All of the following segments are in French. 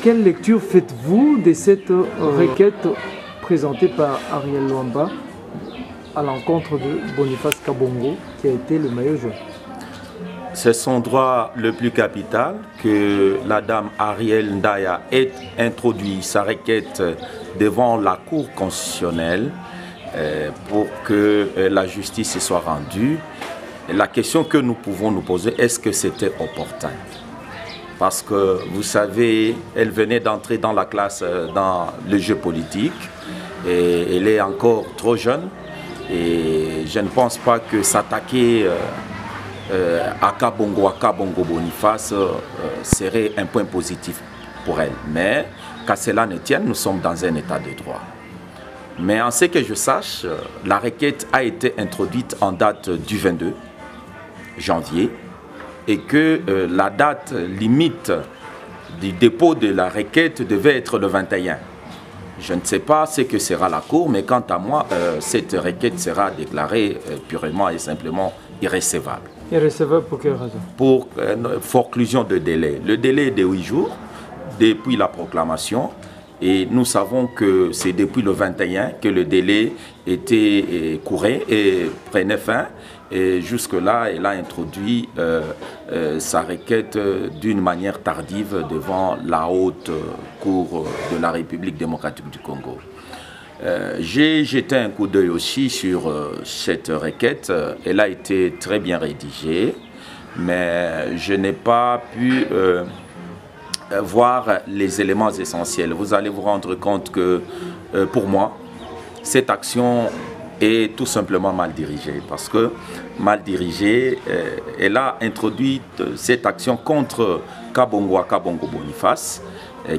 Quelle lecture faites-vous de cette requête présentée par Ariel Luamba à l'encontre de Boniface Kabongo, qui a été le maillot jaune? C'est son droit le plus capital que la dame Ariel Ndaya ait introduit sa requête devant la Cour constitutionnelle pour que la justice soit rendue. La question que nous pouvons nous poser, est-ce que c'était opportun? Parce que vous savez, elle venait d'entrer dans la classe, dans le jeu politique, et elle est encore trop jeune. Et je ne pense pas que s'attaquer à Kabongo Boniface serait un point positif pour elle. Mais qu'à cela ne tienne, nous sommes dans un état de droit. Mais en ce que je sache, la requête a été introduite en date du 22 janvier et que la date limite du dépôt de la requête devait être le 21. Je ne sais pas ce que sera la Cour, mais quant à moi, cette requête sera déclarée purement et simplement irrécevable. Irrécevable pour quelle raison? Pour forclusion de délai. Le délai est de 8 jours depuis la proclamation. Et nous savons que c'est depuis le 21 que le délai était couré et prenait fin. Et jusque-là, elle a introduit sa requête d'une manière tardive devant la haute cour de la République démocratique du Congo. J'ai jeté un coup d'œil aussi sur cette requête. Elle a été très bien rédigée, mais je n'ai pas pu voir les éléments essentiels. Vous allez vous rendre compte que, pour moi, cette action est tout simplement mal dirigée. Parce que, mal dirigée, elle a introduit cette action contre Kabongo Boniface,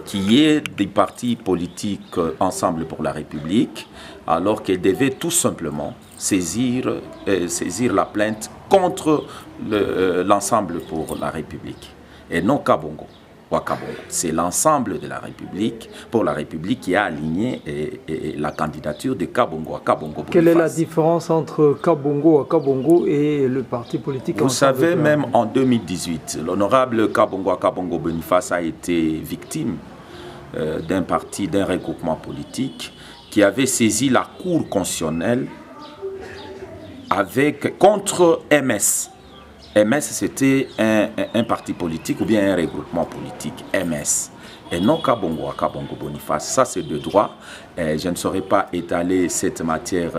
qui est du parti politique Ensemble pour la République, alors qu'elle devait tout simplement saisir la plainte contre l'Ensemble pour la République, et non Kabongo. C'est l'ensemble de la République, pour la République, qui a aligné la candidature de Kabongo Boniface. Quelle est la différence entre Kabongo et le parti politique? Vous savez, même en 2018, l'honorable Kabongo Boniface a été victime d'un parti, d'un regroupement politique qui avait saisi la Cour constitutionnelle contre MS. MS, c'était un parti politique ou bien un regroupement politique, MS. Et non Kabongo Boniface. Ça, c'est de droit. Je ne saurais pas étaler cette matière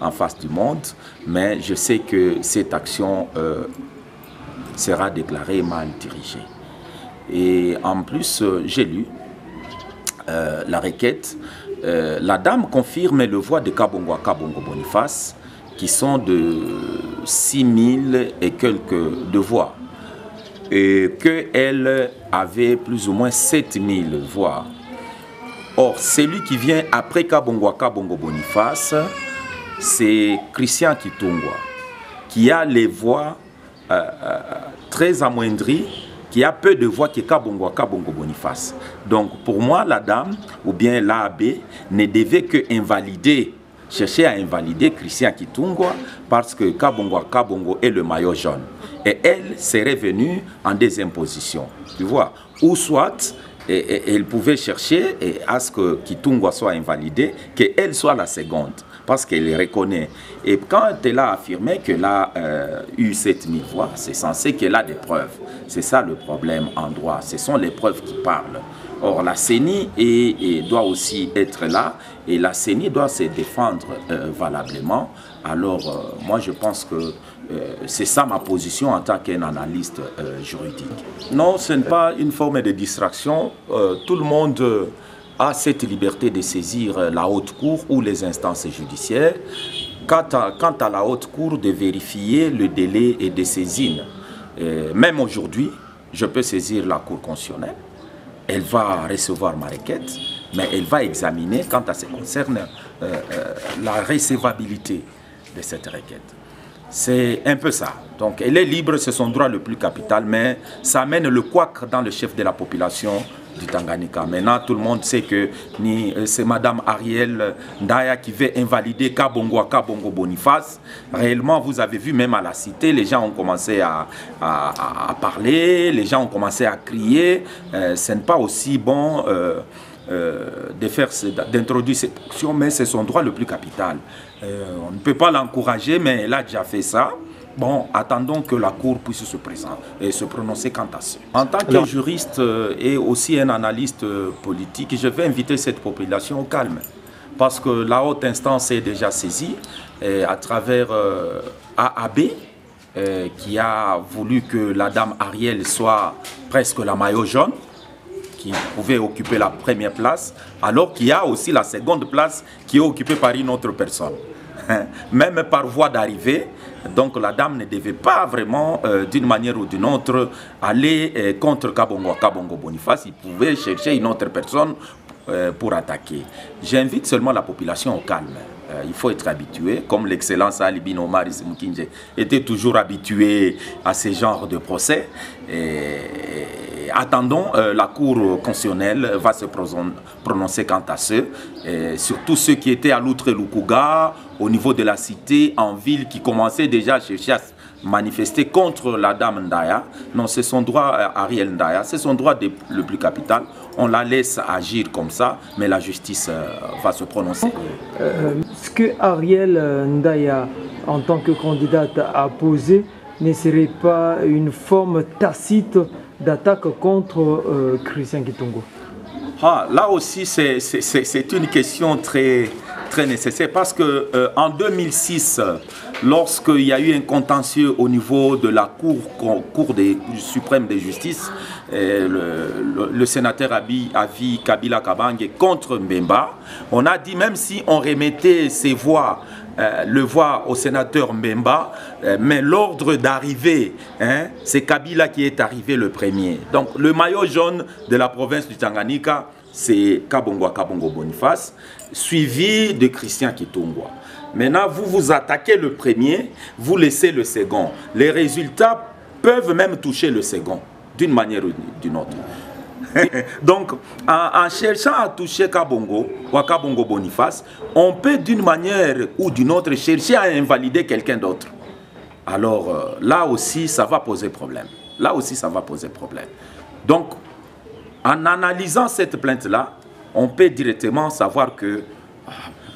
en face du monde, mais je sais que cette action sera déclarée mal dirigée. Et en plus, j'ai lu la requête. La dame confirme le voix de Kabongo Boniface, qui sont de 6000 et quelques de voix, et qu'elle avait plus ou moins 7000 voix. Or, celui qui vient après Kabongo Boniface, c'est Christian Kitungwa, qui a les voix très amoindries, qui a peu de voix que Kabongo Boniface. Donc, pour moi, la dame, ou bien l'AAB, ne devait que chercher à invalider Christian Kitungwa parce que Kabongo est le maillot jaune. Et elle serait venue en deuxième position. Tu vois? Ou soit, elle pouvait chercher à ce que Kitungwa soit invalidé, qu'elle soit la seconde. Parce qu'elle les reconnaît. Et quand elle a affirmé qu'elle a eu 7000 voix, c'est censé qu'elle a des preuves. C'est ça le problème en droit. Ce sont les preuves qui parlent. Or, la CENI doit aussi être là et la CENI doit se défendre valablement. Alors, moi, je pense que c'est ça ma position en tant qu'analyste juridique. Non, ce n'est pas une forme de distraction. Tout le monde a cette liberté de saisir la haute cour ou les instances judiciaires. Quant à la haute cour, de vérifier le délai et de saisine. Même aujourd'hui, je peux saisir la cour constitutionnelle. Elle va recevoir ma requête, mais elle va examiner quant à ce qui concerne la recevabilité de cette requête. C'est un peu ça. Donc elle est libre, c'est son droit le plus capital, mais ça amène le couac dans le chef de la population du Tanganyika. Maintenant, tout le monde sait que c'est Madame Ariel Ndaya qui veut invalider Kabongo à Kabongo Boniface. Réellement, vous avez vu, même à la cité, les gens ont commencé à parler, les gens ont commencé à crier. Ce n'est pas aussi bon d'introduire cette option, mais c'est son droit le plus capital. On ne peut pas l'encourager, mais elle a déjà fait ça. Bon, attendons que la Cour puisse se présenter et se prononcer quant à ça. En tant que juriste et aussi un analyste politique, je vais inviter cette population au calme. Parce que la haute instance est déjà saisie à travers AAB, qui a voulu que la dame Ariel soit presque la maillot jaune, qui pouvait occuper la première place, alors qu'il y a aussi la seconde place qui est occupée par une autre personne. Même par voie d'arrivée, donc la dame ne devait pas vraiment, d'une manière ou d'une autre, aller contre Kabongo Boniface. Il pouvait chercher une autre personne pour attaquer. J'invite seulement la population au calme. Il faut être habitué, comme l'excellence Ali Bin Omar Moukinje était toujours habitué à ce genre de procès. Attendons, la Cour constitutionnelle va se prononcer quant à ceux, surtout ceux qui étaient à l'Outre-Lukuga, au niveau de la cité, en ville, qui commençaient déjà à chercher à manifester contre la dame Ndaya. Non, c'est son droit, Ariel Ndaya, c'est son droit le plus capital. On la laisse agir comme ça, mais la justice va se prononcer. Ce que Ariel Ndaya, en tant que candidate, a posé ne serait pas une forme tacite d'attaque contre Christian Kitungo? Là aussi, c'est une question très nécessaire parce que en 2006, lorsqu'il y a eu un contentieux au niveau de la Cour suprême de justice, le sénateur Avi Kabila Kabange contre Mbemba, on a dit même si on remettait ses voix, le voix au sénateur Mbemba, mais l'ordre d'arrivée, c'est Kabila qui est arrivé le premier. Donc le maillot jaune de la province du Tanganyika, c'est Kabongo Boniface, suivi de Christian Kitungwa. Maintenant, vous attaquez le premier, vous laissez le second. Les résultats peuvent même toucher le second, d'une manière ou d'une autre. Donc, en cherchant à toucher Kabongo Boniface, on peut d'une manière ou d'une autre chercher à invalider quelqu'un d'autre. Alors, là aussi, ça va poser problème. Là aussi, ça va poser problème. Donc, en analysant cette plainte-là, on peut directement savoir que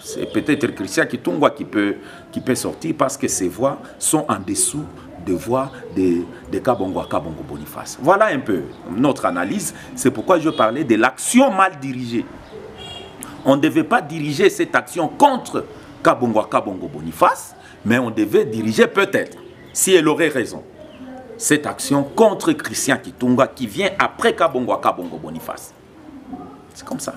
c'est peut-être Christian Kitungwa qui peut sortir parce que ses voix sont en dessous de voix de Kabongo Boniface. Voilà un peu notre analyse. C'est pourquoi je parlais de l'action mal dirigée. On ne devait pas diriger cette action contre Kabongo Boniface, mais on devait diriger peut-être, si elle aurait raison, cette action contre Christian Kitungwa qui vient après Kabongo Boniface. C'est comme ça.